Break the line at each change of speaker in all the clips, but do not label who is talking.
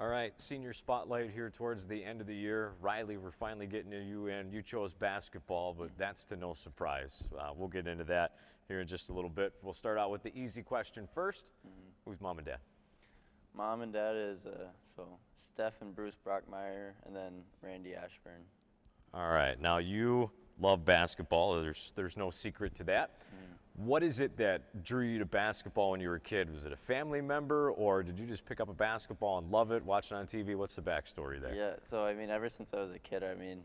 All right, senior spotlight here towards the end of the year. Riley, we're finally getting you in. You chose basketball, but that's to no surprise. We'll get into that here in just a little bit. We'll start out with the easy question first. Who's mom and dad?
Mom and dad is Steph and Bruce Brockmeyer, and then Randy Ashburn.
All right, now you love basketball. There's no secret to that. What is it that drew you to basketball when you were a kid? Was it a family member, or did you just pick up a basketball and love it, watch it on TV? What's the backstory there?
Yeah, so I mean, ever since I was a kid, I mean,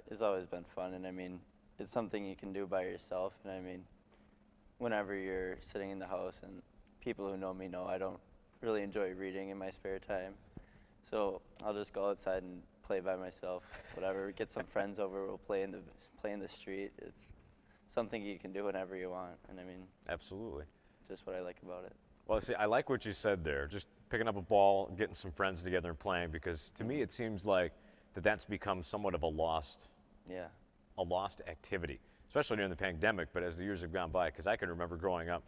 it's always been fun, and I mean, it's something you can do by yourself, and I mean, whenever you're sitting in the house, and people who know me know I don't really enjoy reading in my spare time, so I'll just go outside and play by myself, whatever. Get some friends over, we'll play in the street. It's something you can do whenever you want, and I mean,
Absolutely.
just what I like about it.
Well, see, I like what you said there, just picking up a ball, getting some friends together and playing, because to me it seems like that's become somewhat of a lost activity, especially during the pandemic, but as the years have gone by, because I can remember growing up,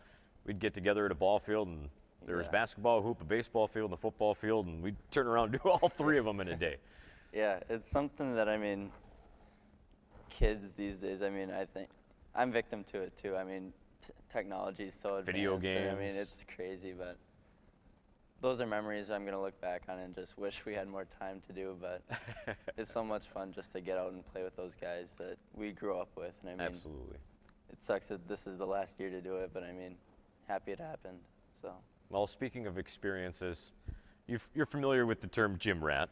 we'd get together at a ball field, and there was basketball, a hoop, a baseball field, and a football field, and we'd turn around and do all three of them in a day.
Yeah, it's something that, I mean, kids these days, I mean, I think I'm victim to it too. I mean, technology is so advanced.
Video games.
I mean, it's crazy, but those are memories I'm going to look back on and just wish we had more time to do, but it's so much fun just to get out and play with those guys that we grew up with. And I mean,
Absolutely.
It sucks that this is the last year to do it, but I mean, happy it happened. So.
Well, speaking of experiences, you're familiar with the term gym rat.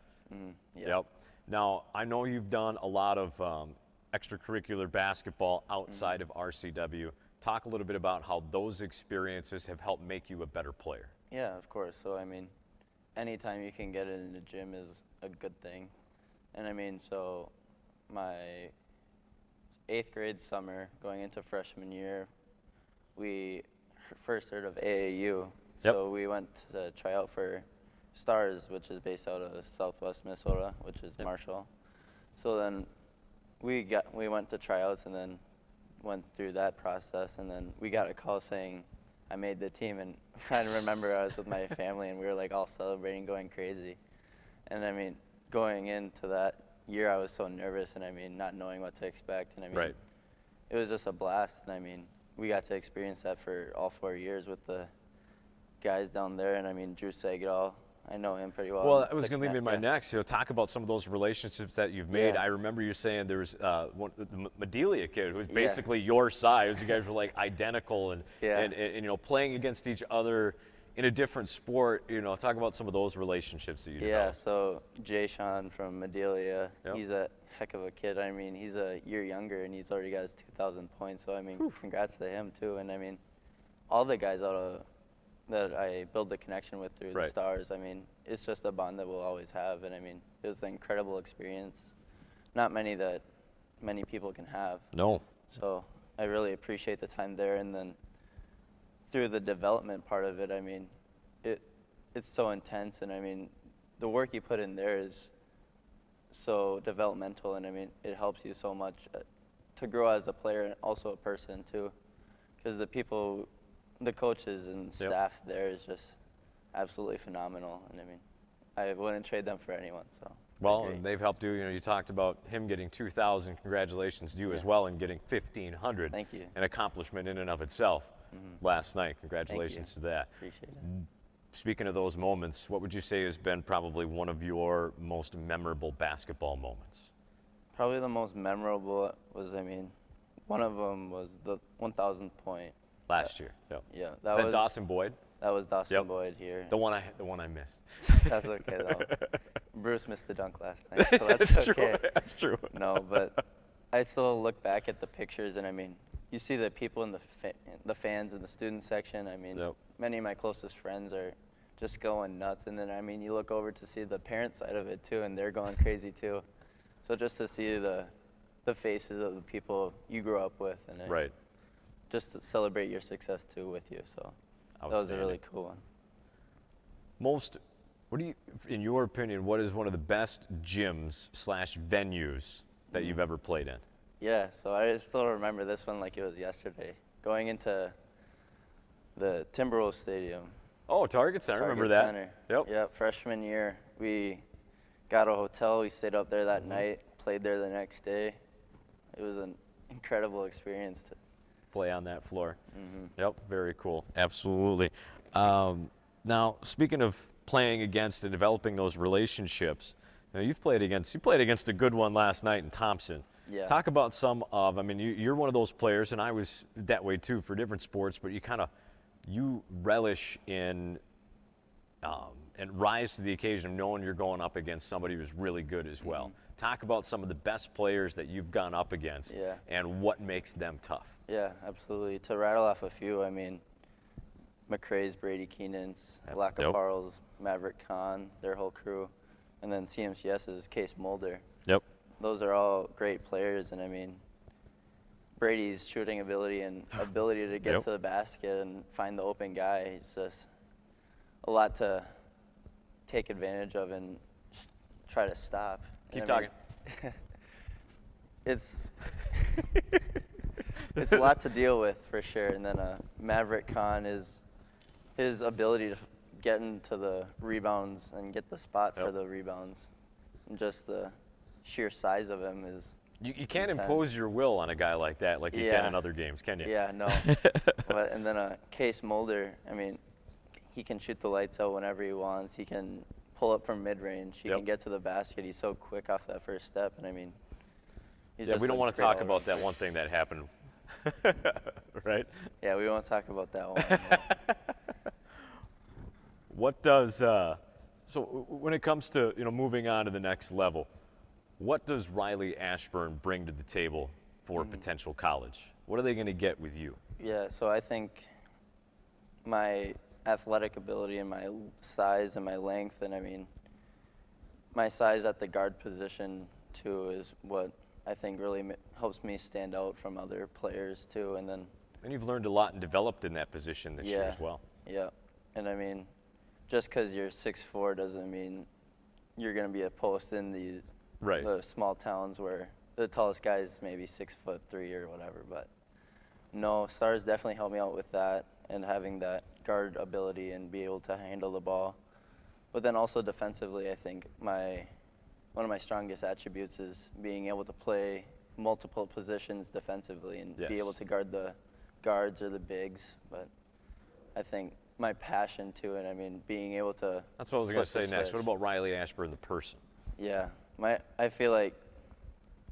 Yep. Now, I know you've done a lot of extracurricular basketball outside of RCW. Talk a little bit about how those experiences have helped make you a better player.
Yeah, of course. So, I mean, anytime you can get in the gym is a good thing. And I mean, so my 8th grade summer going into freshman year, we first heard of AAU.
Yep.
So we went to try out for Stars, which is based out of Southwest Minnesota, which is Marshall. So then we went to tryouts and then went through that process, and then we got a call saying I made the team, and I remember I was with my family and we were like all celebrating, going crazy. And I mean, going into that year I was so nervous, and I mean, not knowing what to expect, and I mean, it was just a blast, and I mean, we got to experience that for all 4 years with the guys down there, and I mean, Drew Segedal, I know him pretty well.
Well, I was going to lead me to my next. Talk about some of those relationships that you've made.
Yeah.
I remember you saying there was the Medelia kid who was basically your size. You guys were like identical, and playing against each other in a different sport. Talk about some of those relationships that you developed.
Yeah. So Jay Sean from Medelia, he's a heck of a kid. I mean, he's a year younger, and he's already got his 2,000 points. So I mean, congrats to him too. And I mean, all the guys that I build the connection with through the Stars, I mean, it's just a bond that we'll always have, and I mean, it was an incredible experience. Not many people can have.
No.
So I really appreciate the time there, and then through the development part of it, I mean, it's so intense, and I mean, the work you put in there is so developmental, and I mean, it helps you so much to grow as a player and also a person too, because the coaches and staff there is just absolutely phenomenal, and I mean, I wouldn't trade them for anyone. So.
Well, and they've helped you. You talked about him getting 2,000. Congratulations to you as well, and getting 1,500.
Thank you.
An accomplishment in and of itself last night. Congratulations to that.
Appreciate it.
Speaking of those moments, what would you say has been probably one of your most memorable basketball moments?
Probably the most memorable was, I mean, one of them was the 1,000 point.
Last year, yep.
Yeah,
Is that Dawson Boyd?
That was Dawson Boyd here.
The one I missed.
That's okay though. Bruce missed the dunk last night, so that's okay.
True. That's true.
No, but I still look back at the pictures, and I mean, you see the people in the fans in the student section. I mean, many of my closest friends are just going nuts, and then I mean, you look over to see the parent side of it too, and they're going crazy too. So just to see the faces of the people you grew up with, and just to celebrate your success too with you. So that was a really cool one.
What do you, in your opinion, what is one of the best gyms / venues that you've ever played in?
Yeah, so I still remember this one like it was yesterday. Going into the Timberwolves Stadium,
Oh, Target Center. I remember that.
Center.
Yep.
Yep. Freshman year, we got a hotel. We stayed up there that night. Played there the next day. It was an incredible experience to
play on that floor. Yep. Very cool. Absolutely. Now, speaking of playing against and developing those relationships, you played against a good one last night in Thompson.
Yeah.
Talk about some of, I mean, you're one of those players, and I was that way too for different sports, but you relish in and rise to the occasion of knowing you're going up against somebody who's really good as well. Talk about some of the best players that you've gone up against and what makes them tough.
Yeah, absolutely. To rattle off a few, I mean, McRae's, Brady Keenan's, Lacaparle's, Maverick Khan, their whole crew, and then CMCS's Case Mulder.
Yep.
Those are all great players, and I mean, Brady's shooting ability and ability to get to the basket and find the open guy is just a lot to take advantage of and try to stop.
Keep talking.
It's a lot to deal with for sure. And then Maverick Khan is his ability to get into the rebounds and get the spot for the rebounds, and just the sheer size of him is.
You can't impose your will on a guy like that like you can in other games, can you?
Yeah, no. And then Case Mulder, I mean, he can shoot the lights out whenever he wants. He can pull up from mid-range. He can get to the basket. He's so quick off that first step. And, I mean, he's just
we don't want to talk about that one thing that happened, right?
Yeah, we won't talk about that one.
What does so when it comes to moving on to the next level, what does Riley Ashburn bring to the table for potential college? What are they going to get with you?
Yeah, so I think my athletic ability and my size and my length, and I mean, my size at the guard position too is what I think really helps me stand out from other players too. And
you've learned a lot and developed in that position this year as well.
Yeah, and I mean, just because you're 6'4" doesn't mean you're going to be a post in the small towns where the tallest guy is maybe 6'3" or whatever. But no, Stars definitely helped me out with that and having that guard ability and be able to handle the ball. But then also defensively, I think one of my strongest attributes is being able to play multiple positions defensively and be able to guard the guards or the bigs. But I think my passion to it, I mean, being able to.
That's what I was going to say next. What about Riley Ashburn, the person?
Yeah, I feel like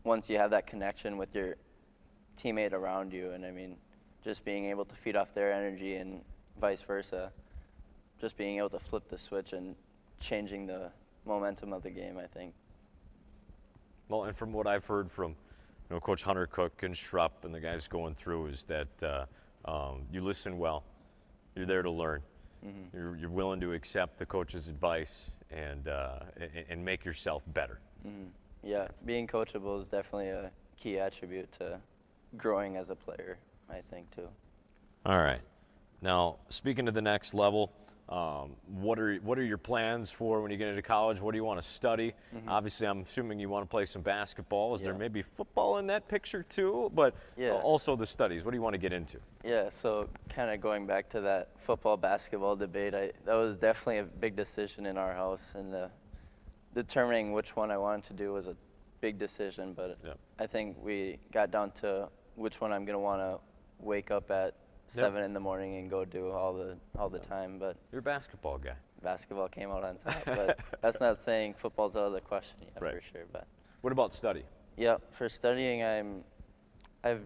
once you have that connection with your teammate around you, and I mean, just being able to feed off their energy and vice versa, just being able to flip the switch and changing the momentum of the game, I think.
Well, and from what I've heard from Coach Hunter Cook and Schrupp and the guys going through is that you listen well, you're there to learn, you're willing to accept the coach's advice and make yourself better.
Yeah, being coachable is definitely a key attribute to growing as a player, I think, too.
All right. Now, speaking to the next level, what are your plans for when you get into college? What do you want to study? Obviously, I'm assuming you want to play some basketball. Is there maybe football in that picture too? But also the studies. What do you want to get into? Yeah,
so kind of going back to that football-basketball debate, that was definitely a big decision in our house, and determining which one I wanted to do was a big decision. But I think we got down to which one I'm going to want to wake up at 7 in the morning and go do all the time. But
you're a basketball guy.
Basketball came out on top, but that's not saying football's out of the question yet, for sure. But
what about study?
Yeah, for studying, I've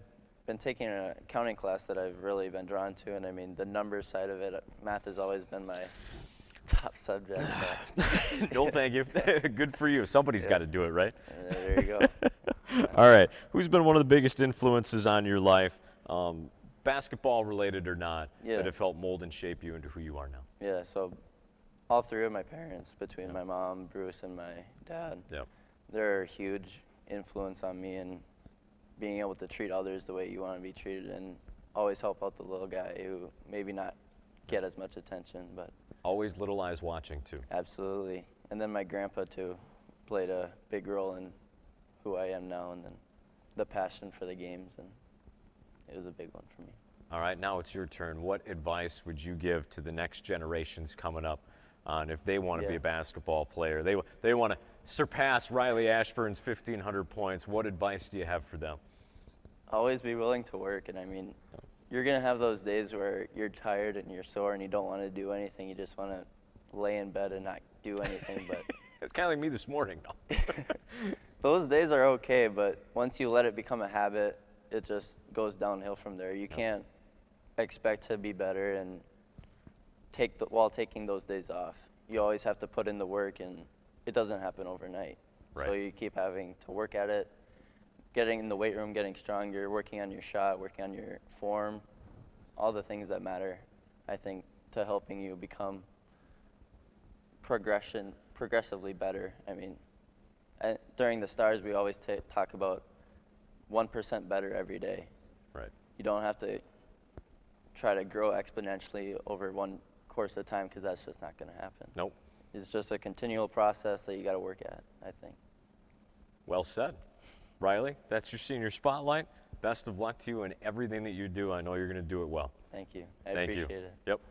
been taking an accounting class that I've really been drawn to, and I mean the numbers side of it. Math has always been my top subject. So.
No, thank you. Good for you. Somebody's got to do it, right?
There you go.
All right. Who's been one of the biggest influences on your life? Basketball related or not, that have helped mold and shape you into who you are now?
Yeah, so all three of my parents, between my mom, Bruce, and my dad, they're a huge influence on me and being able to treat others the way you want to be treated and always help out the little guy who maybe not get as much attention. But
always little eyes watching too.
Absolutely. And then my grandpa too played a big role in who I am now, and then the passion for the games, and it was a big one for me.
All right, now it's your turn. What advice would you give to the next generations coming up on if they want to be a basketball player? They want to surpass Riley Ashburn's 1,500 points. What advice do you have for them?
Always be willing to work. And I mean, you're going to have those days where you're tired and you're sore and you don't want to do anything. You just want to lay in bed and not do anything. But
it's kind of like me this morning. No.
Those days are okay, but once you let it become a habit, it just goes downhill from there. You can't expect to be better and while taking those days off. You always have to put in the work, and it doesn't happen overnight.
Right.
So you keep having to work at it, getting in the weight room, getting stronger, working on your shot, working on your form, all the things that matter, I think, to helping you become progressively better. I mean, during the Stars, we always talk about 1% better every day.
Right.
You don't have to try to grow exponentially over one course of time, because that's just not going to happen.
Nope.
It's just a continual process that you got to work at, I think.
Well said. Riley, that's your senior spotlight. Best of luck to you in everything that you do. I know you're going to do it well.
Thank you. I
Thank you.
appreciate it.
Yep.